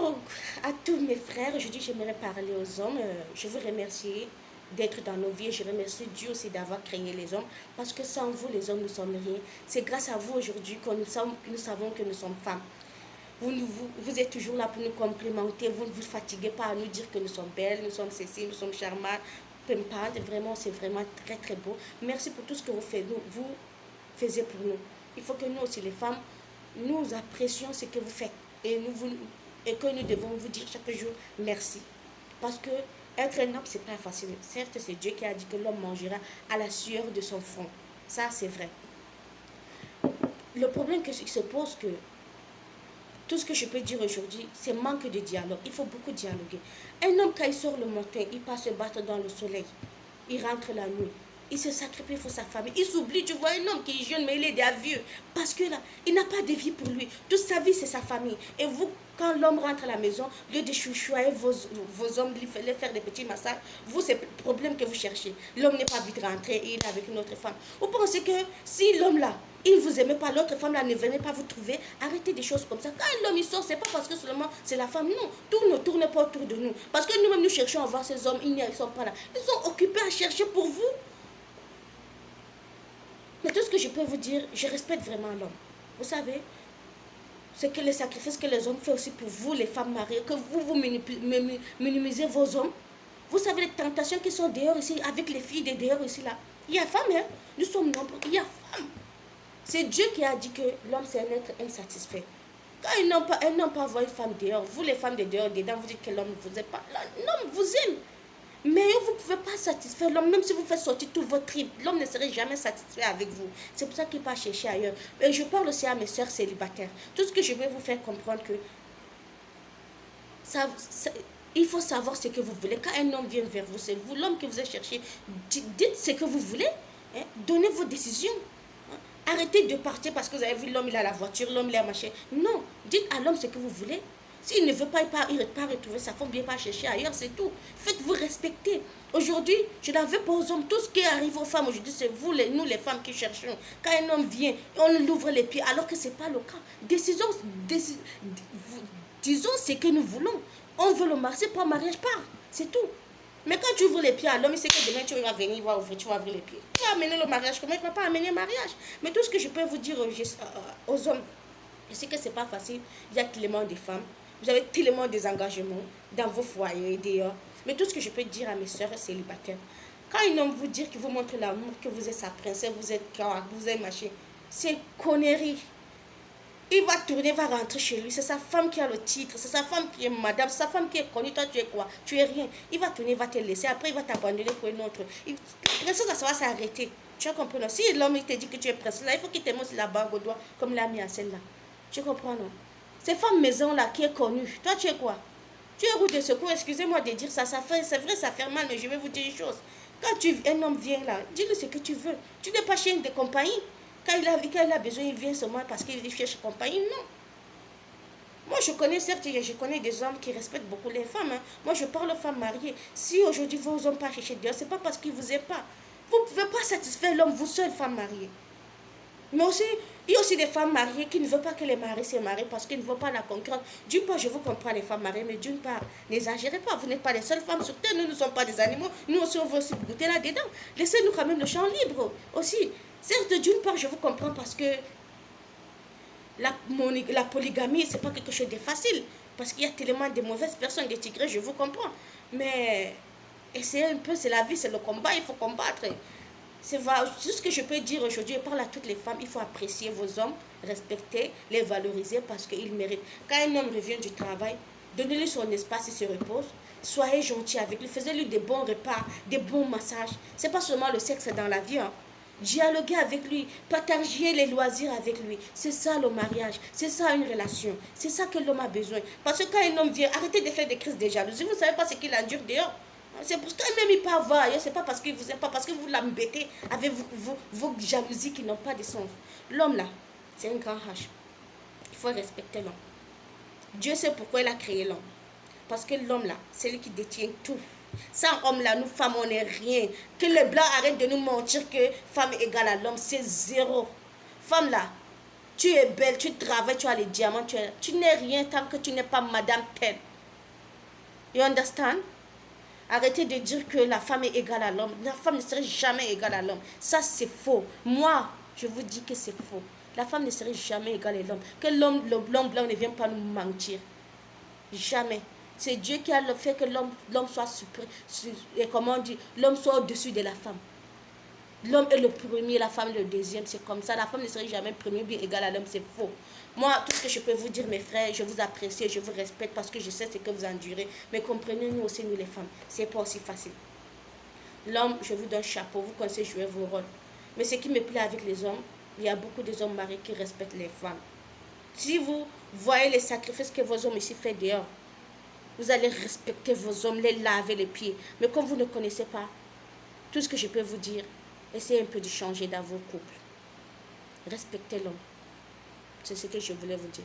Donc, à tous mes frères, aujourd'hui, j'aimerais parler aux hommes. Je vous remercie d'être dans nos vies. Je remercie Dieu aussi d'avoir créé les hommes. Parce que sans vous, les hommes, nous ne sommes rien. C'est grâce à vous aujourd'hui que nous savons que nous sommes femmes. Vous êtes toujours là pour nous complimenter. Vous ne vous fatiguez pas à nous dire que nous sommes belles, nous sommes ceci, nous sommes charmantes. Peu importe. Vraiment, c'est vraiment très, très beau. Merci pour tout ce que vous faites. Vous faisiez pour nous. Il faut que nous aussi, les femmes, nous apprécions ce que vous faites. Et que nous devons vous dire chaque jour merci. Parce que être un homme, c'est pas facile. Certes, c'est Dieu qui a dit que l'homme mangera à la sueur de son front. Ça, c'est vrai. Le problème qui se pose, que tout ce que je peux dire aujourd'hui, c'est manque de dialogue. Il faut beaucoup dialoguer. Un homme, quand il sort le matin, il passe se battre dans le soleil. Il rentre la nuit. Il se sacrifie pour sa famille. Il s'oublie. Tu vois un homme qui est jeune, mais il est déjà vieux. Parce que là, il n'a pas de vie pour lui. Toute sa vie, c'est sa famille. Et vous, quand l'homme rentre à la maison, au lieu de chouchouer vos hommes, les faire des petits massages, vous, c'est le problème que vous cherchez. L'homme n'est pas vite rentré et il est avec une autre femme. Vous pensez que si l'homme là, il ne vous aimait pas, l'autre femme là ne venait pas vous trouver, arrêtez des choses comme ça. Quand l'homme il sort, c'est pas parce que seulement c'est la femme, non. Tout ne tourne pas autour de nous. Parce que nous-mêmes, nous cherchons à voir ces hommes, ils ne sont pas là. Ils sont occupés à chercher pour vous. Mais tout ce que je peux vous dire, je respecte vraiment l'homme. Vous savez, c'est que les sacrifices que les hommes font aussi pour vous, les femmes mariées, que vous minimisez vos hommes. Vous savez les tentations qui sont dehors ici, avec les filles de dehors ici là. Il y a femmes, hein. Nous sommes nombreux, il y a femmes. C'est Dieu qui a dit que l'homme c'est un être insatisfait. Quand un homme peut avoir une femme dehors, vous les femmes de dehors, dedans, vous dites que l'homme ne vous aime pas. L'homme vous aime. Mais vous ne pouvez pas satisfaire l'homme, même si vous faites sortir tout votre trip, l'homme ne serait jamais satisfait avec vous. C'est pour ça qu'il va chercher ailleurs. Et je parle aussi à mes soeurs célibataires. Tout ce que je vais vous faire comprendre que il faut savoir ce que vous voulez. Quand un homme vient vers vous, c'est vous, l'homme que vous avez cherché. Dites ce que vous voulez. Hein, donnez vos décisions. Hein. Arrêtez de partir parce que vous avez vu l'homme, il a la voiture, l'homme, il a machin. Non, dites à l'homme ce que vous voulez. S'il ne veut pas, il ne va pas retrouver sa femme, bien pas chercher ailleurs, c'est tout. Faites-vous respecter. Aujourd'hui, je n'en veux pas aux hommes. Tout ce qui arrive aux femmes aujourd'hui, c'est vous, nous les femmes qui cherchons. Quand un homme vient, on lui ouvre les pieds, alors que ce n'est pas le cas. Disons ce que nous voulons. On veut le mariage, pas mariage, pas. C'est tout. Mais quand tu ouvres les pieds à l'homme, il sait que demain tu vas venir, tu vas ouvrir les pieds. Tu vas amener le mariage, comment il ne va pas amener le mariage? Mais tout ce que je peux vous dire aux hommes, je sais que ce n'est pas facile. Il y a tellement de femmes. Vous avez tellement des engagements dans vos foyers, dehors. Mais tout ce que je peux dire à mes soeurs célibataires, quand un homme vous dit qu'il vous montre l'amour, que vous êtes sa princesse, vous êtes machin, c'est connerie. Il va tourner, va rentrer chez lui. C'est sa femme qui a le titre. C'est sa femme qui est madame. C'est sa femme qui est connue. Toi, tu es quoi? Tu es rien. Il va tourner, va te laisser. Après, il va t'abandonner pour une autre. La princesse, ça va s'arrêter. Tu as compris, non? Si l'homme il te dit que tu es princesse, là, il faut qu'il te montre la bague au doigt, comme l'a mis à celle-là. Tu comprends, non? Cette femme maison là qui est connue, toi tu es quoi? Tu es roue de secours, excusez-moi de dire ça, c'est vrai, ça fait mal, mais je vais vous dire une chose. Quand un homme vient là, dis-lui ce que tu veux. Tu n'es pas chien de compagnie. Quand il a besoin, il vient seulement parce qu'il cherche compagnie, non. Moi je connais, certes, je connais des hommes qui respectent beaucoup les femmes. Hein. Moi je parle aux femmes mariées. Si aujourd'hui vos hommes pas chercher dehors, c'est pas parce qu'ils vous aiment pas. Vous ne pouvez pas satisfaire l'homme, vous seule femme mariée. Mais aussi, il y a aussi des femmes mariées qui ne veulent pas que les maris se marient parce qu'ils ne veulent pas la concurrence. D'une part, je vous comprends les femmes mariées, mais d'une part, n'exagérez pas. Vous n'êtes pas les seules femmes sur terre. Nous ne sommes pas des animaux. Nous aussi, on veut aussi goûter là-dedans. Laissez-nous quand même le champ libre aussi. Certes, d'une part, je vous comprends parce que la polygamie, ce n'est pas quelque chose de facile. Parce qu'il y a tellement de mauvaises personnes, des tigrés, je vous comprends. Mais essayez un peu, c'est la vie, c'est le combat, il faut combattre. C'est tout ce que je peux dire aujourd'hui. Je parle à toutes les femmes. Il faut apprécier vos hommes, respecter, les valoriser parce qu'ils méritent. Quand un homme revient du travail, donnez-lui son espace, il se repose. Soyez gentil avec lui. Faites-lui des bons repas, des bons massages. Ce n'est pas seulement le sexe dans la vie. Hein. Dialoguer avec lui, partager les loisirs avec lui. C'est ça le mariage. C'est ça une relation. C'est ça que l'homme a besoin. Parce que quand un homme vient, arrêtez de faire des crises de jalousie. Vous ne savez pas ce qu'il endure dehors. C'est pour ça que même il peut avoir, c'est pas parce qu'il vous aime pas, parce que vous l'embêtez avec vos jalousies qui n'ont pas de sens. L'homme là, c'est un grand H. Il faut respecter l'homme. Dieu sait pourquoi il a créé l'homme. Parce que l'homme là, c'est lui qui détient tout. Sans homme là, nous femmes, on n'est rien. Que les blancs arrêtent de nous mentir que femme égale à l'homme, c'est zéro. Femme là, Tu es belle, tu travailles, tu as les diamants, tu n'es rien tant que tu n'es pas madame telle. You understand? Arrêtez de dire que la femme est égale à l'homme. La femme ne serait jamais égale à l'homme. Ça, c'est faux. Moi, je vous dis que c'est faux. La femme ne serait jamais égale à l'homme. Que l'homme blanc ne vienne pas nous mentir. Jamais. C'est Dieu qui a fait que l'homme soit comment on dit, l'homme soit au-dessus de la femme. L'homme est le premier, la femme le deuxième. C'est comme ça. La femme ne serait jamais premier bien égale à l'homme. C'est faux. Moi, tout ce que je peux vous dire, mes frères, je vous apprécie, je vous respecte parce que je sais ce que vous endurez. Mais comprenez-nous aussi, nous les femmes. C'est pas aussi facile. L'homme, je vous donne chapeau. Vous connaissez jouer vos rôles. Mais ce qui me plaît avec les hommes, il y a beaucoup de hommes mariés qui respectent les femmes. Si vous voyez les sacrifices que vos hommes ici font dehors, vous allez respecter vos hommes, les laver les pieds. Mais comme vous ne connaissez pas, tout ce que je peux vous dire, essayez un peu de changer dans vos couples. Respectez l'homme. C'est ce que je voulais vous dire.